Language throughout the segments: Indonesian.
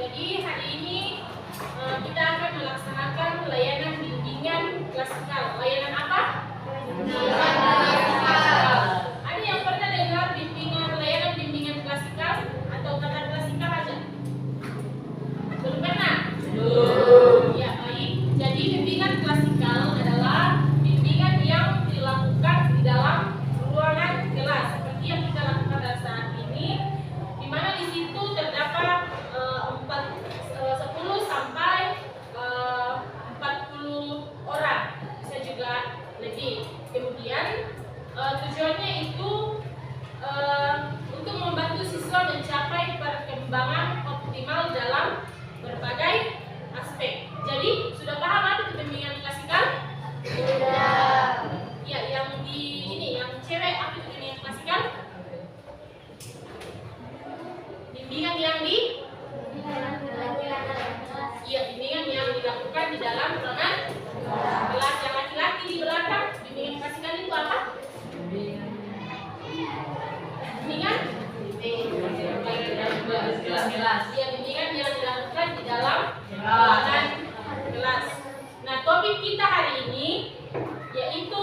Jadi hari ini kita akan melaksanakan layanan bimbingan klasikal. Layanan apa? Bimbingan klasikal. Ada yang pernah dengar layanan bimbingan klasikal atau kata klasikal aja? Belum pernah? Belum. Ya, baik. Jadi bimbingan klasikal adalah bimbingan yang dilakukan di dalam ruangan kelas seperti yang kita lakukan pada saat ini, di mana di situ terdapat 10 sampai 40 orang, bisa juga lebih. Kemudian tujuannya itu untuk membantu siswa mencapai perkembangan optimal dalam berbagai aspek. Jadi sudah paham apa itu bimbingan klasikal? Sudah. Ya, yang cewek apa itu bimbingan klasikal? Bimbingan yang bimbingan yang dilakukan di dalam ruangan kelas. Yang laki-laki di belakang, bimbingan klasikal itu apa? Bimbingan ya, bimbingan yang dilakukan di dalam ruangan kelas. Nah, topik kita hari ini yaitu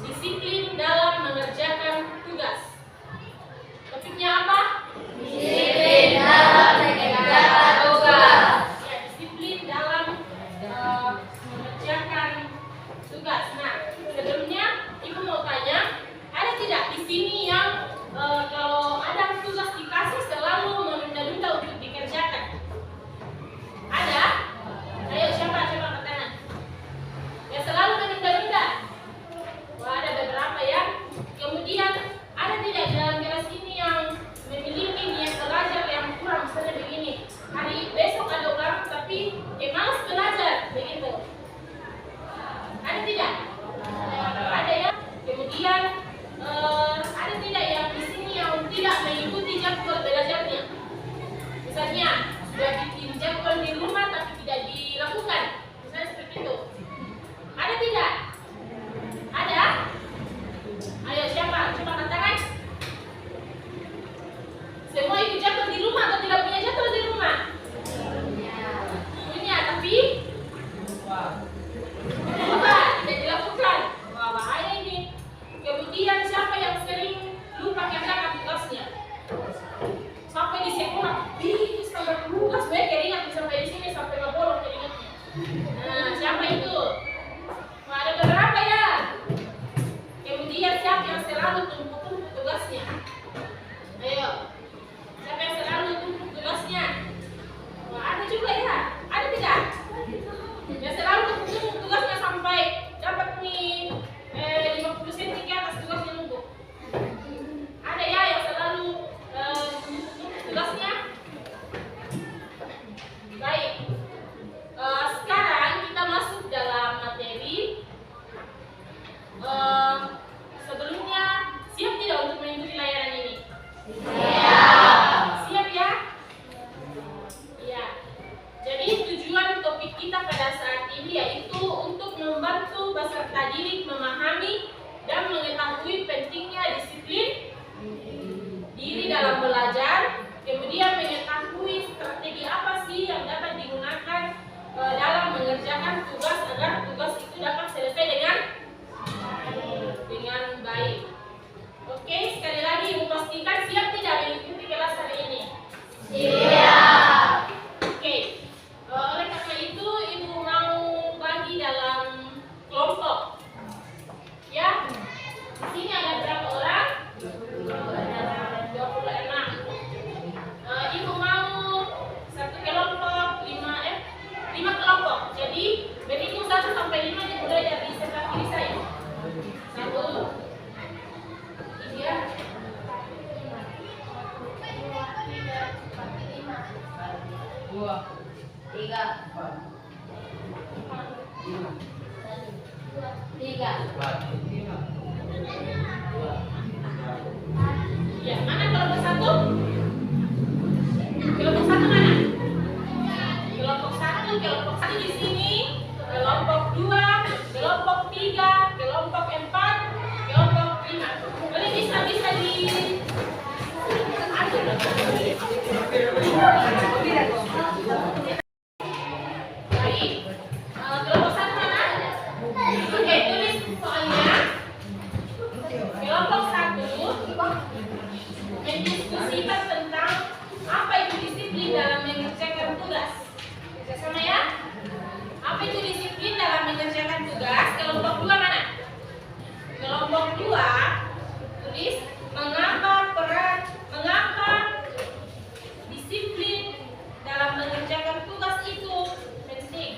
disiplin dalam mengerjakan tugas. Topiknya apa? Disiplin dalam mengerjakan tugas. Ya, disiplin dalam mengerjakan tugas. Nah, sebelumnya Ibu mau tanya, ada tidak di sini yang kalau ada tugas dikasih selalu menunda-nunda untuk dikerjakan? Ada? Ayo siapa angkat tangan? Ya, selalu menunda-nunda. Wah, ada beberapa ya. Kemudian ada tidak dalam kelas ini yang memiliki niat belajar yang kurang, misalnya begini, hari besok ada ulangan tapi malas belajar, begitu? Ada tidak? Ada ya. Kemudian ada tidak yang di sini yang tidak mengikuti jadwal belajarnya? Misalnya sudah bikin jadwal di rumah tapi tidak dilakukan, misalnya seperti itu. Ada tidak? Ada? Ayo siapa? Coba katakan. Semua ikut jadwal di rumah atau tidak punya jadwal di rumah? Punya, tapi lupa, tidak dilakukan. Wah, bahaya ini. Kemudian siapa yang sering lupa kerjakan tugasnya? Sampai di sekolah, sampai tugas banyak keringat sampai di sini sampai ngebolong keringatnya. Nah, siapa itu? Wah, ada beberapa ya. Kemudian siapa yang selalu tumpuk-tumpuk tugasnya? Ayo, siapa yang selalu tumpuk tugasnya? Wah, ada juga ya. Ada tidak? Yang selalu tumpuk tugasnya sampai dapat nih 50 cm ke atas tugasnya numpuk. Ada ya yang selalu tumpuk tugasnya? Baik. Sekarang kita masuk dalam materi. Sebelumnya siap tidak untuk mengikuti layanan ini? Siap ya? Iya. Jadi tujuan topik kita pada saat ini yaitu untuk membantu peserta didik memahami dan mengetahui pentingnya disiplin diri dalam belajar, kemudian mengetahui strategi apa sih yang dapat digunakan dalam mengerjakan tugas agar tugas itu dapat selesai dengan baik. Oke, sekali lagi Ibu pastikan siap tidak mengikuti kelas hari ini? Siap. Oke. Oleh karena itu Ibu mau bagi dalam kelompok. Ya. Di sini ada berapa orang? 26. Ibu mau satu kelompok 5 kelompok. Jadi berhitung 1 sampai 5 dimulai dari sebelah kiri saya. 1, 3, 2, 3, 4. Ya, mana kelompok 1? Kelompok 1 mana? Kelompok 1 di sini, kelompok 2, kelompok 3, kelompok 4, kelompok 5. Boleh bisa di atur. Sama ya? Apa itu disiplin dalam mengerjakan tugas? Kelompok 2 mana? Kelompok 2 tulis mengapa disiplin dalam mengerjakan tugas itu penting.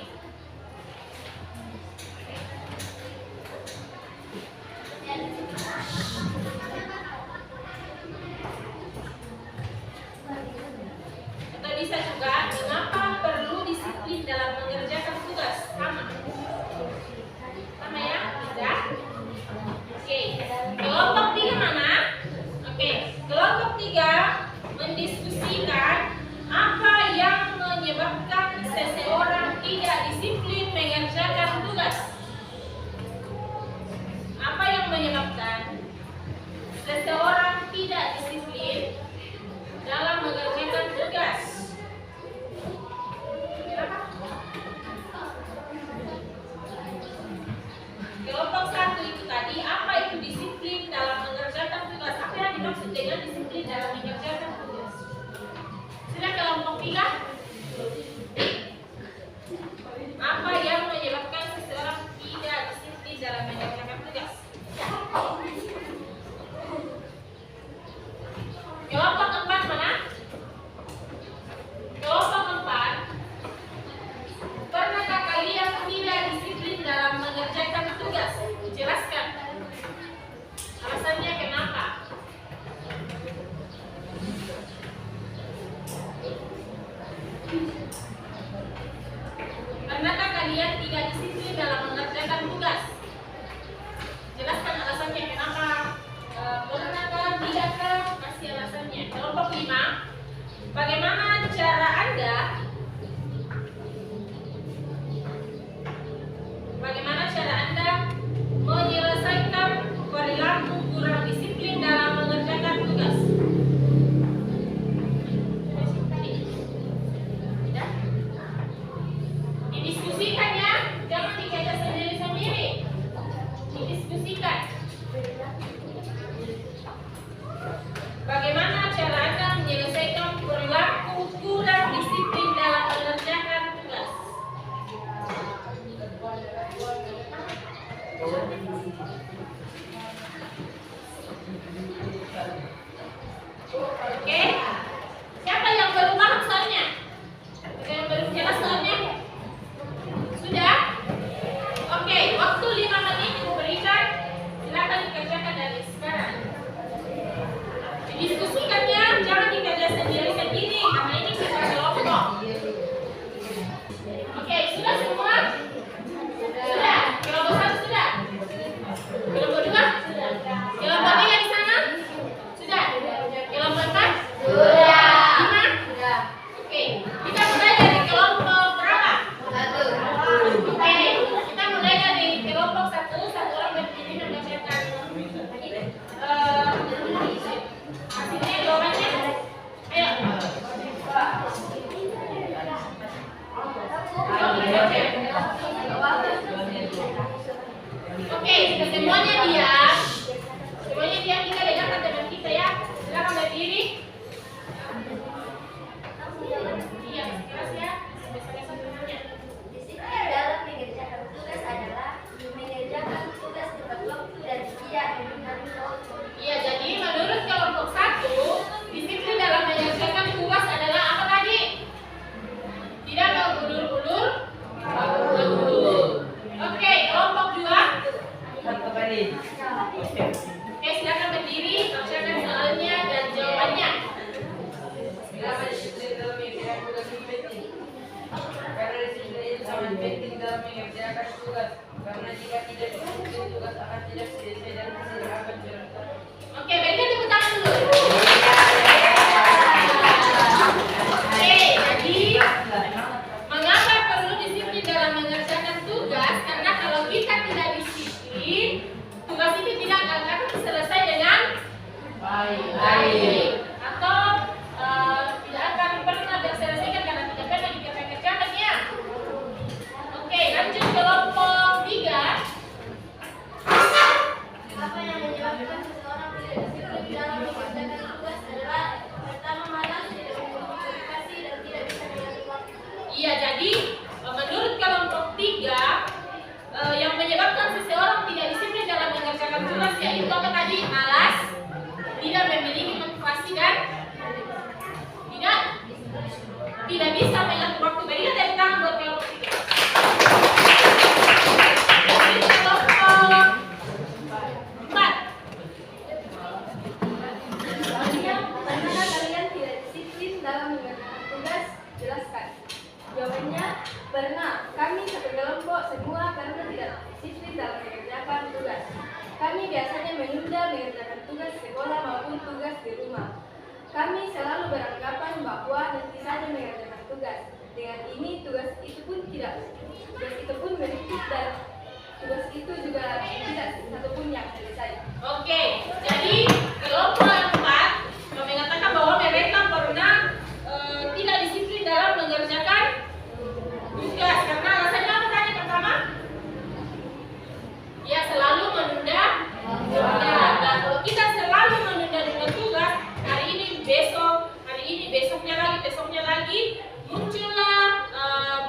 Atau bisa juga mengapa perlu disiplin dalam mengerjakan tugas? Sama ya? Tidak? Oke. Kelompok 3 mana? Oke. Kelompok 3 mendiskusikan apa yang menyebabkan seseorang tidak disiplin mengerjakan tugas. Apa yang menyebabkan seseorang tidak disiplin dalam mengerjakan tugas? Kelompok 1 itu tadi, apa itu disiplin dalam mengerjakan tugas? Apa yang dimaksud dengan disiplin dalam mengerjakan tugas? Sudah kelompok 3? Apa yang menyebabkan seseorang tidak disiplin dalam mengerjakan tugas? Kelompok 4 mana? Kelompok 4. Pernahkah kalian tidak disiplin dalam mengerjakan tugas? Jelaskan. Alasannya kenapa? Pernahkah kalian tidak disiplin dalam mengerjakan tugas? Jelaskan alasannya kenapa. Pernahkah, tidakkah? Kasih alasannya. Kelompok 5. Bagaimana cara Anda menyelesaikan perilaku kurang disiplin dalam mengerjakan tugas? Tidak? Didiskusikan ya, jangan dikejar sendiri-sendiri. Didiskusikan. Bagaimana cara Anda menyelesaikan perilaku kurang disiplin dalam mengerjakan tugas? Oke. Siapa yang belum paham soalnya? Ada yang belum jelas soalnya? Sudah? Oke, waktu 5 menit diberikan. Silakan dikerjakan dari sekarang. Didiskusikan ya, jangan dikerja sendiri-sendiri karena ini kita kelompok. Oke, sudah semua? Sudah. Kelompok 1 sudah? Kelompok 2? Sudah. Kelompok 3 di sana? Sudah. Kelompok 4? Sudah. 5? Sudah. Oke, kita mulai dari kelompok berapa? 1. Oke, kita mulai dari kelompok 1. Satu orang berdiri membacakan hasilnya, jawabannya. Ayo. Oke, semuanya diam. Semuanya diam, kita dengarkan teman kita ya. Silakan berdiri. Iya, keras ya. Biasa-biasa semuanya. Disiplin dalam mengerjakan tugas adalah mengerjakan tugas tepat waktu dan tidak menunda-nunda. Iya, jadi menurut kelompok 1, disiplin dalam mengerjakan tugas adalah apa tadi? Tidak mengulur-ulur waktu. Oke, kelompok 2. Oke, silakan berdiri, bacakan soalnya dan jawabannya. Karena disiplin dalam mengerjakan tugas, karena jika tidak disiplin tugas akan tidak selesai dan hasil akan berantakan. Oke, berikan tepuk tangan dulu. Oke, jadi mengapa perlu disiplin dalam mengerjakan tugas? Karena kalau kita tidak disiplin, tugas itu tidak akan selesai dengan baik. Atau tidak akan pernah terselesaikan karena tidak pernah dikerjakan ya. Oke, lanjut kelompok 3. Apa yang menyebabkan seseorang tidak disiplin bisa mengatur waktu. Berikan tepuk tangan buat kelompok 3. Kelompok 4. Bagaimana kalian tidak disiplin dalam mengerjakan tugas? Jelaskan. Jawabannya, pernah. Kami satu kelompok semua karena tidak disiplin dalam mengerjakan tugas. Kami biasanya menunda mengerjakan tugas sekolah maupun tugas di rumah. Kami selalu beranggapan bahwa nanti saja mengerjakan tugas. Dengan ini tugas itu pun menipis dan tugas itu juga tidak satupun yang selesai. Oke, jadi kelompok yang 4 mengatakan bahwa mereka pernah tidak disiplin dalam mengerjakan tugas. Karena alasannya apa tadi pertama? Ya, selalu menunda. Ya, nah, kalau kita selalu menunda tugas, hari ini, besoknya lagi, muncullah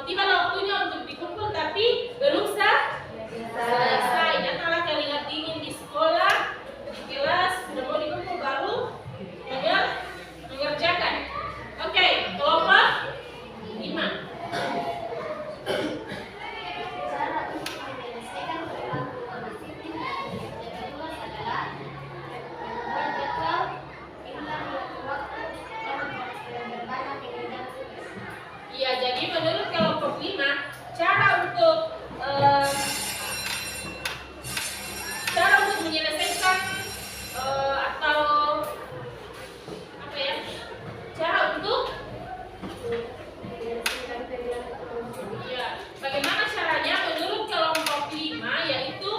tibalah waktunya untuk dikumpul tapi belum selesai. Datanglah keringat dingin di sekolah, di kelas, sudah mau dikumpul baru mengerjakan. Oke, kelompok 5. Cara untuk menyelesaikan perilaku disiplin dalam mengerjakan tugas adalah membuat jadwal, mengatur waktu, dan berbana mengerjakan tugas. Iya, jadi menurut kelompok 5, cara untuk menyelesaikan atau apa ya? Cara untuk ya, bagaimana caranya menurut kelompok 5 yaitu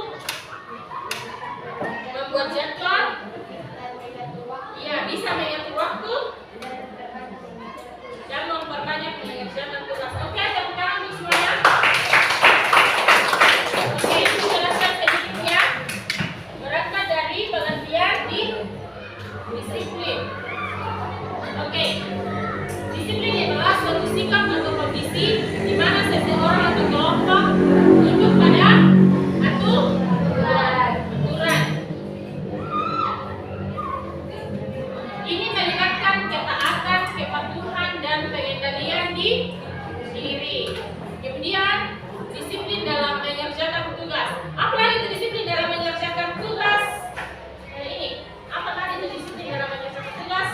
membuat jadwal, ya bisa mengatur waktu dan memperbanyak mengerjakan tugas. Oke, tepuk tangan untuk semuanya. Oke, itu jelaskan sedikitnya. Berangkat dari pengertian di disiplin. Oke, disiplin adalah suatu sikap atau kondisi di mana seseorang atau kelompok hidup pada aturan. Ini melibatkan ketaatan, kepatuhan, dan pengendalian di diri. Kemudian disiplin dalam mengerjakan tugas. Apa lagi itu disiplin dalam mengerjakan tugas? Ini apa tadi itu disiplin dalam mengerjakan tugas?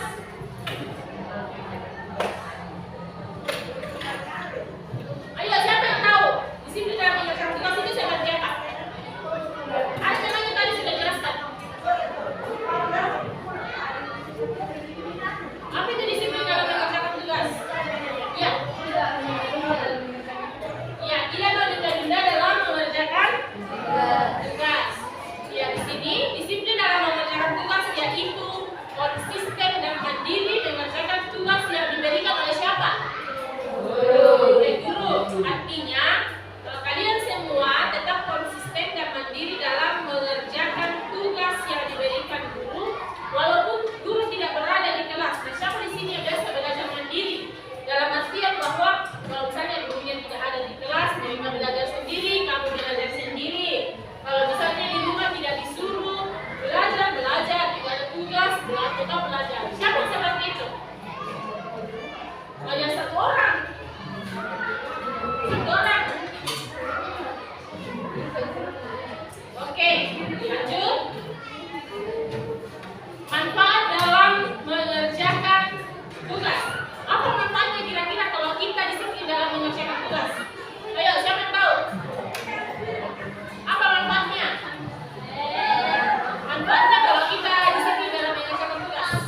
Ayo, siapa yang tahu disiplin dalam mengerjakan tugas itu seperti apa? Ada namanya tadi sudah jelaskan. Apa itu disiplin dalam mengerjakan tugas? Ya. Ya, tidak menunda-nunda dalam mengerjakan tugas. Ya, di sini disiplin dalam mengerjakan tugas yaitu konsisten dan mandiri mengerjakan tugas yang diberikan oleh siapa? Oleh guru. Artinya kalian semua tetap konsisten dan mandiri dalam mengerjakan tugas yang diberikan guru, walaupun guru tidak berada di kelas. Nah, siapa di sini yang biasa belajar mandiri? Dalam artian bahwa kalau misalnya gurunya tidak ada di kelas, mereka belajar sendiri, kamu belajar sendiri. Kalau misalnya di rumah tidak disuruh belajar, tidak ada tugas, tetap belajar. Siapa yang seperti itu? Hanya satu orang. Oke, lanjut. Manfaat dalam mengerjakan tugas. Apa manfaatnya kira-kira kalau kita disiplin dalam mengerjakan tugas? Ayo, siapa yang tahu? Apa manfaatnya? Manfaatnya kalau kita disiplin dalam mengerjakan tugas.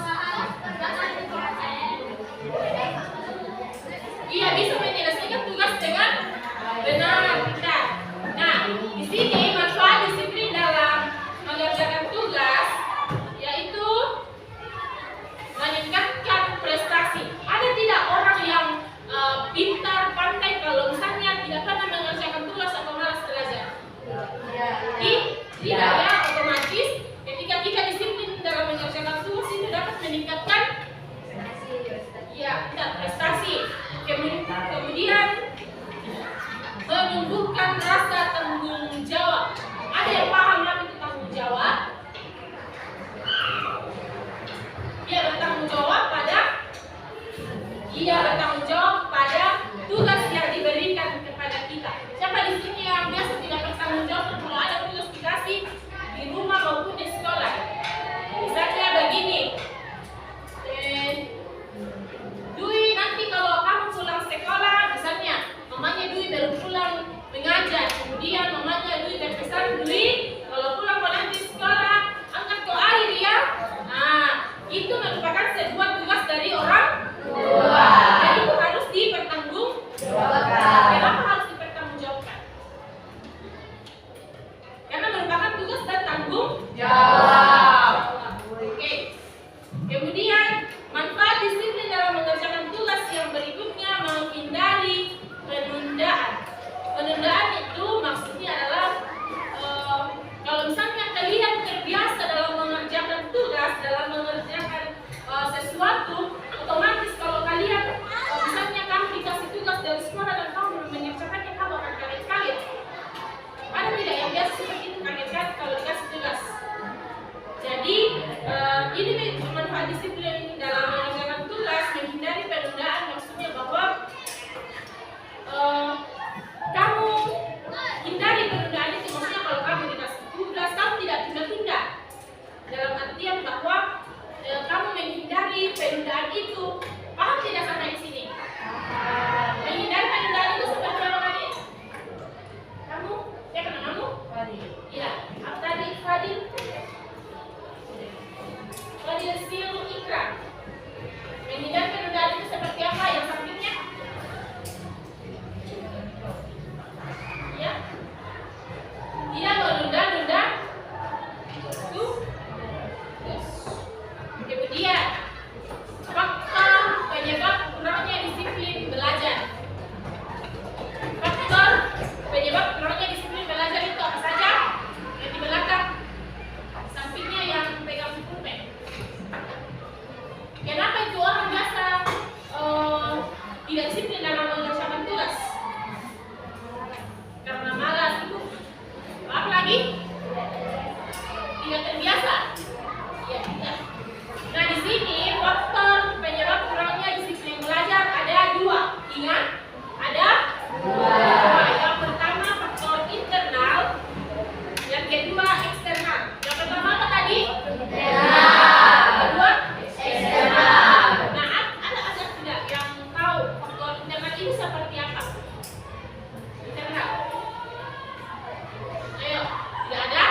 Iya, bisa menyelesaikan tugas dengan benar. Nah, di sini manfaat disiplin dalam mengerjakan tugas yaitu meningkatkan prestasi. Ada tidak orang yang pintar, pandai kalau misalnya seperti apa? Internal. Ayo, tidak ada?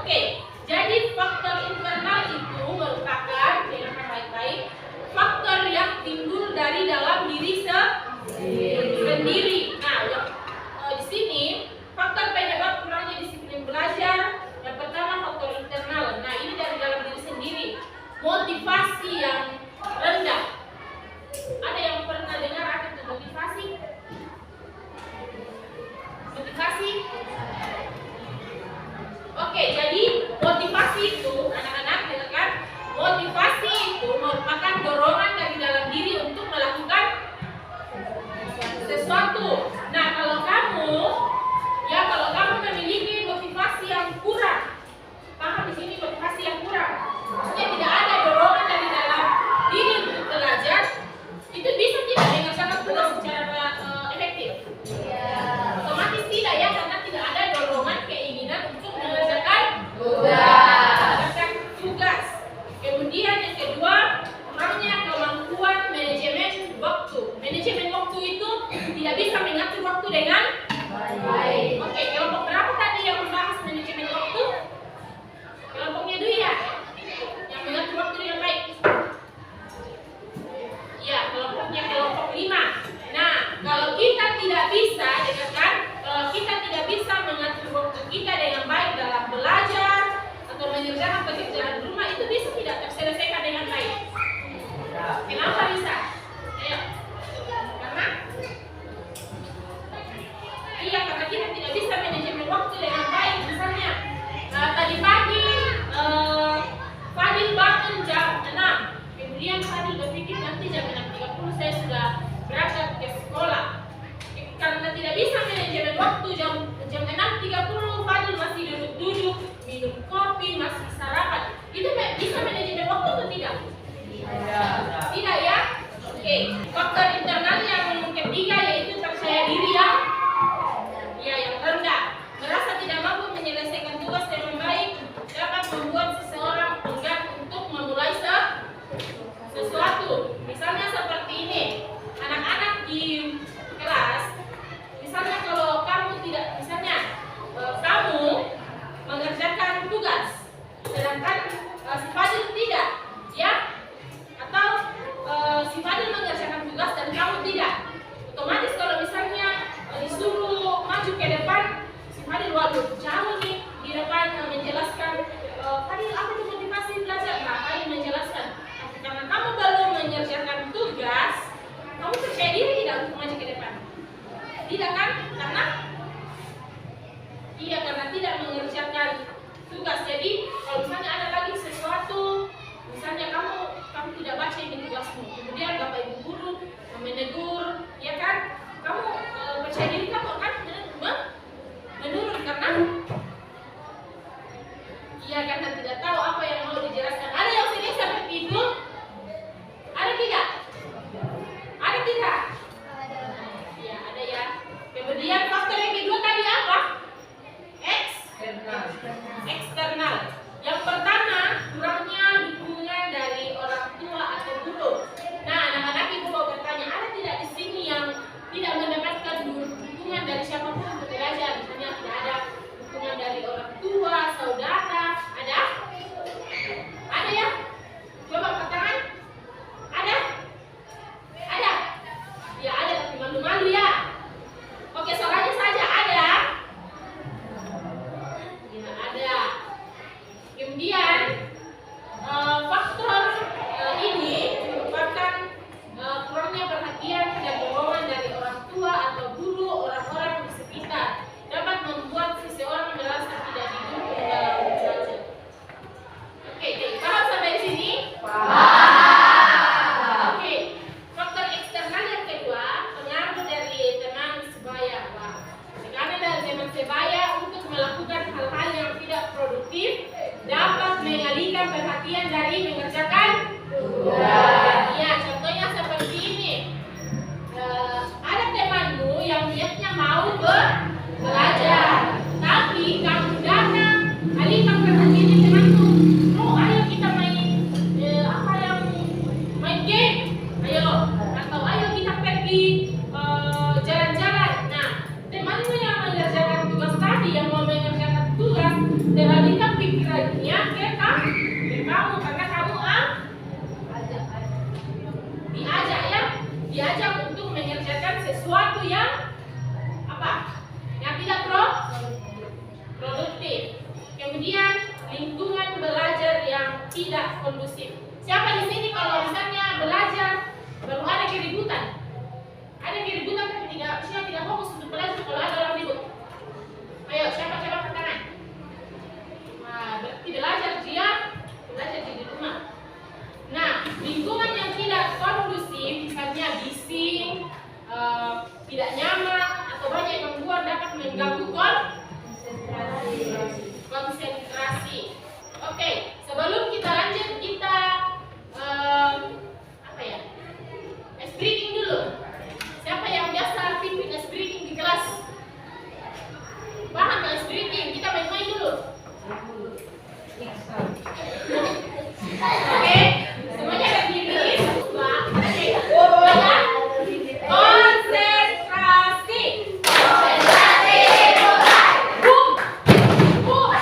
Oke. Jadi faktor internal itu merupakan, dengarkan baik-baik, faktor yang timbul dari dalam diri sendiri. Nah, di sini faktor penyebab kurangnya disiplin belajar. Yang pertama faktor internal. Nah, ini dari dalam diri sendiri. Motivasi yang rendah. Ada yang pernah dengar apa itu motivasi? Motivasi? Oke, jadi motivasi itu anak-anak dengarkan. Motivasi itu merupakan dorongan dari dalam diri untuk melakukan sesuatu. Nah, kalau kamu memiliki motivasi yang kurang, paham di sini motivasi yang kurang, maksudnya tidak ada dorongan dari dalam diri untuk belajar, itu bisa tidak mengerjakan tugas secara efektif? Otomatis tidak ya, karena tidak ada dorongan keinginan untuk mengerjakan tugas. Kemudian yang kedua, kurangnya kemampuan manajemen waktu. Manajemen waktu itu tidak bisa mengatur waktu dengan baik. Oke, kelompok berapa tadi yang membahas manajemen waktu? Kelompoknya 2 ya? Yang mengatur waktu dengan baik. Ya, kelompoknya kelompok 5. Nah, kalau kita tidak bisa, dengarkan, kalau kita tidak bisa mengatur waktu kita dengan baik dalam belajar atau mengerjakan pekerjaan rumah, itu bisa tidak terselesaikan dengan baik. Kenapa bisa? Ayo. Karena kita tidak bisa manajemen waktu dengan baik. Misalnya, tadi pagi Fadil bangun jam 6. Kemudian Fadil berpikir nanti jam 6.30 saya sudah berangkat ke sekolah. Karena tidak bisa manajemen waktu, jam 6.30 Fadil masih duduk-duduk, minum kopi, masih sarapan. Itu bisa manajemen waktu atau tidak? Tidak ya? Oke. Faktor internal yang ketiga yaitu percaya diri yang rendah. Merasa tidak mampu menyelesaikan tugas dengan baik dapat membuat seseorang enggan untuk memulai sesuatu. Misalnya seperti ini, anak-anak di kelas, misalnya kalau kamu kamu mengerjakan tugas, sedangkan si Fadil tidak, ya? Atau si Fadil mengerjakan tugas dan kamu tidak. Otomatis kalau misalnya disuruh maju ke depan, si Fadil waduh jauh nih di depan menjelaskan, Fadil apa itu motivasi belajar? Nah, Fadil menjelaskan, karena kamu belum mengerjakan tugas, kamu percaya diri tidak untuk maju ke depan? Tidak kan? Karena tidak mengerjakan tugas. Jadi kalau misalnya ada lagi sesuatu, misalnya kamu tidak baca ini tugasmu, kemudian bapak ibu guru menegur, ya kan? Kamu percaya diri kamu akan menurun karena tidak tahu apa yang mau dijelaskan. Ada yang sini seperti itu? Ada tidak? Ada tidak? Ya, ada ya. Kemudian faktor yang kedua tadi apa? Eksternal. Yang pertama, kurangnya dukungan dari orang tua atau guru. Nah, anak-anak ibu mau bertanya, ada tidak di sini yang tidak mendapatkan dukungan dari siapapun untuk belajar? Misalnya tidak ada dukungan dari orang tua, saudara, ada? Ada ya? Coba angkat tangan. Ada? Ada? Ya ada, tapi malu-malu ya. Oke, suaranya saja ada. Ya ada. Kemudian faktor ini merupakan kurangnya perhatian dan dorongan dari orang tua atau guru, orang-orang di sekitar dapat membuat seseorang merasa tidak didukung dalam belajar. Oke, paham sampai sini? Paham. Oke, faktor eksternal yang kedua, pengaruh dari teman sebaya. Tekanan dari teman sebaya untuk melakukan hal-hal yang tidak produktif dapat mengalihkan perhatian dari mengerjakan tugas. Ya, contohnya seperti ini. Ada temanmu yang niatnya mau belajar, tapi kamu datang, alihkan perhatiannya temanmu. Oh, ayo kita main main game, ayo. Atau ayo kita pergi jalan teralihkan pikirannya ke kamu, karena kamu diajak untuk mengerjakan sesuatu yang apa? Yang tidak produktif. Kemudian lingkungan belajar yang tidak kondusif. Siapa di sini kalau misalnya belajar baru ada keributan? Ada keributan tapi tidak fokus untuk belajar kalau ada orang ribut. Ayo siapa angkat tangan? Nah, berarti belajar di rumah. Nah, lingkungan yang tidak kondusif, misalnya bising, tidak nyaman atau banyak yang membuat dapat mengganggu konsentrasi. Oke, sebelum kita lanjut kita ice breaking dulu. Siapa yang biasa pimpin ice breaking di kelas? Paham ice breaking? Kita main-main dulu. Oke, semuanya berdiri. Konsentrasi. Boom. Boom.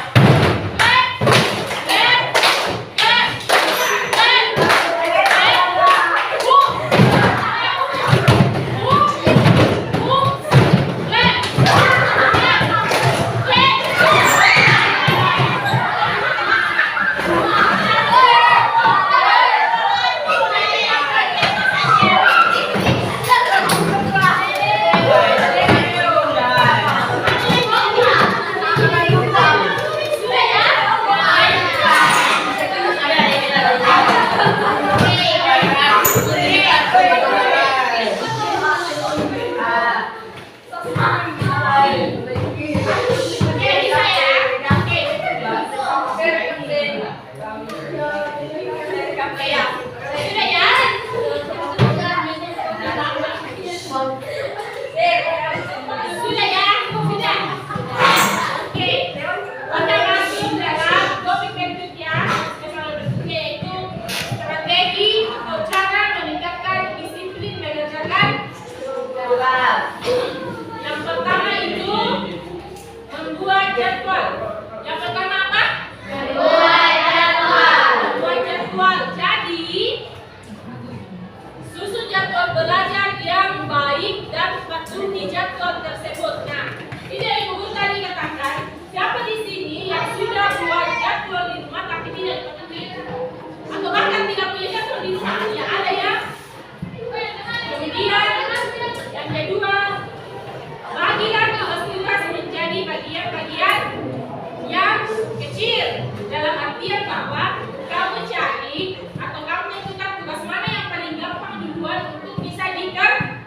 Yang pertama itu membuat jadwal. Yang pertama apa? Membuat jadwal. Jadi susun jadwal belajar yang baik dan patuhi jadwal tersebut. Nah, ini dari guru tadi katakan, siapa di sini yang sudah buat jadwal di rumah tapi tidak dipatuhi? Atau bahkan tidak punya jadwal di rumah? Ya ada ya. Kemudian yang kedua, bagilah tugas-tugas menjadi bagian-bagian yang kecil. Dalam artian bahwa kamu cari atau kamu tentukan tugas mana yang paling gampang duluan untuk bisa dikerjakan.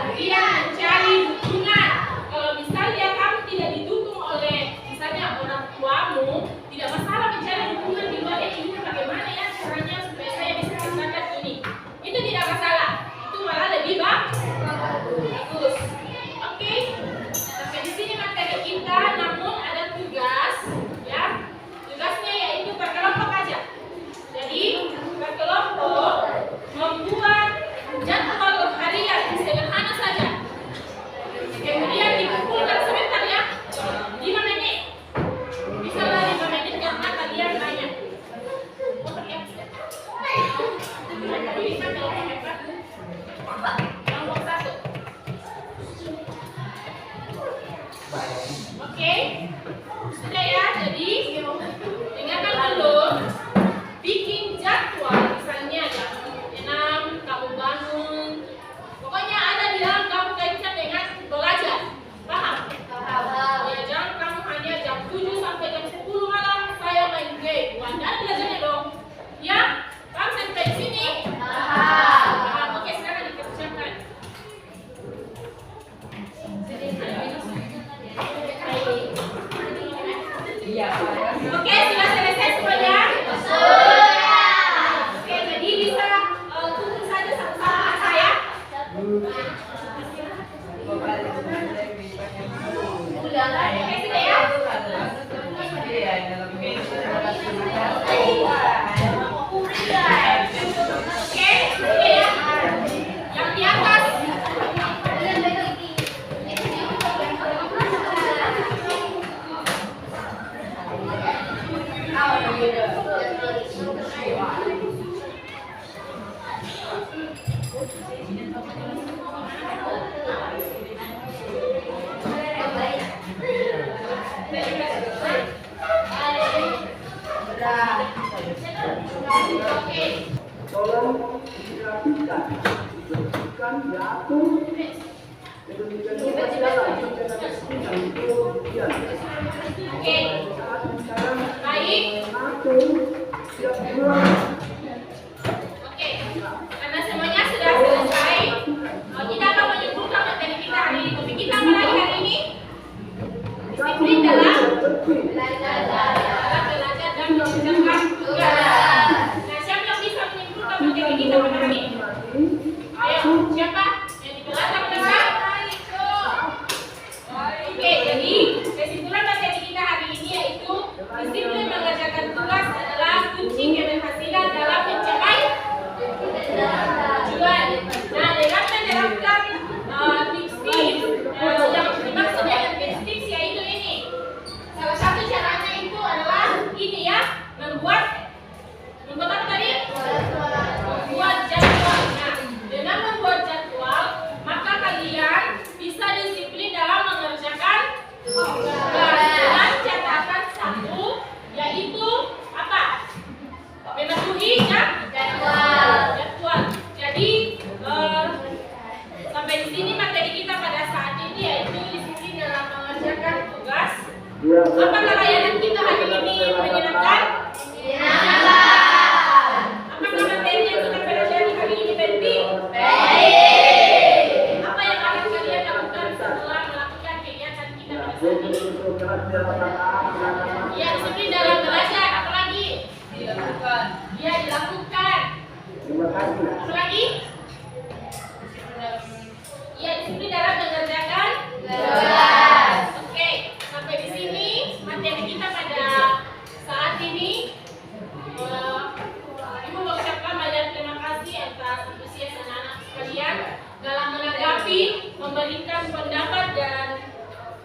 Kemudian mencari dukungan. Kalau misalnya kamu tidak didukung oleh misalnya orang tuamu, tidak masalah mencari dukungan di luar. Ini bagaimana ya caranya supaya saya bisa kerjakan ini? Itu tidak masalah. Itu malah lebih bagus. Oke. Sampai di sini materi kita, namun ada tugas ya. Tugasnya yaitu berkelompok aja. Jadi berkelompok membuat jadwal harian sederhana saja. Kemudian dikumpulkan sebentar ya. 5 menit. Bisa lah 5 menit karena kalian banyak. Bisa kelompok hebat. Kelompok 1. Oke, sudah ya. Jadi dengarkan dulu. Bikin jadwal, misalnya jam 6 kamu bangun. Pokoknya ada di dalam kamu kaitkan dengan belajar. Paham? Ya, jangan kamu hanya jam 7 sampai jam 10 malam saya main game. Anda belajarnya dong. Ya, paham sampai sini? Paham. Oke, sekarang dikerjakan. Oke, baik. Oke, karena semuanya sudah selesai, kita akan menyimpulkan materi kita hari ini. Topik kita apa lagi hari ini? Disiplin dalam belajar dan mengerjakan tugas. Nah, siapa yang bisa menyimpulkan materi kita pada hari ini? Ayo, siapa yang di belakang dekat? Oke, jadi kesimpulan materi kita hari ini yaitu disiplin mengerjakan tugas adalah kunci keberhasilan dalam mencapai tujuan. Nah, dengan menerapkan tips-tips yang dimaksud dengan tips-tips yaitu ini. Salah satu caranya itu adalah ini ya, membuat apa tadi? Membuat jadwal. Nah, dengan membuat jadwal, maka kalian bisa disiplin dalam mengerjakan tugas dengan catatan satu, yaitu apa? Mematuhi jadwal. Jadi sampai di sini materi kita pada saat ini yaitu disiplin dalam mengerjakan tugas. Apakah layanan kita hari ini menyenangkan? Apakah materi yang kita pelajari hari ini penting? Apa yang akan kalian lakukan setelah melakukan kegiatan kita pada saat ini? Ya, disiplin dalam belajar. Apa lagi? Dilakukan. Ya, dilakukan. Apa lagi? Ya, disiplin dalam mengerjakan tugas. Oke, sampai di sini materi kita pada saat ini. Ibu mengucapkan banyak terima kasih atas antusias anak-anak sekalian dalam menanggapi, memberikan pendapat dan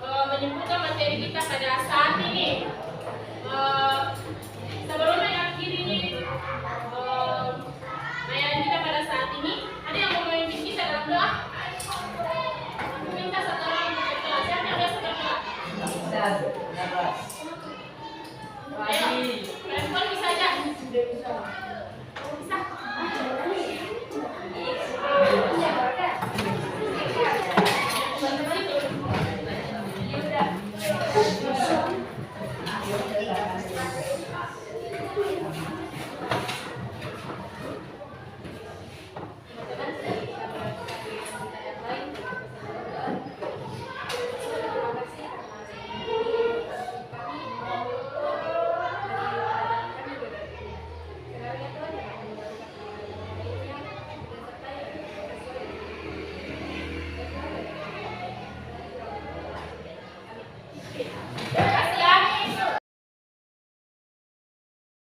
menyimpulkan materi kita pada saat ini. Sebelum mengakhiri layanan kita pada saat ini, ada yang mau memimpin kita dalam doa? Aku minta satu orang untuk berdoa. Siapa yang biasa berdoa?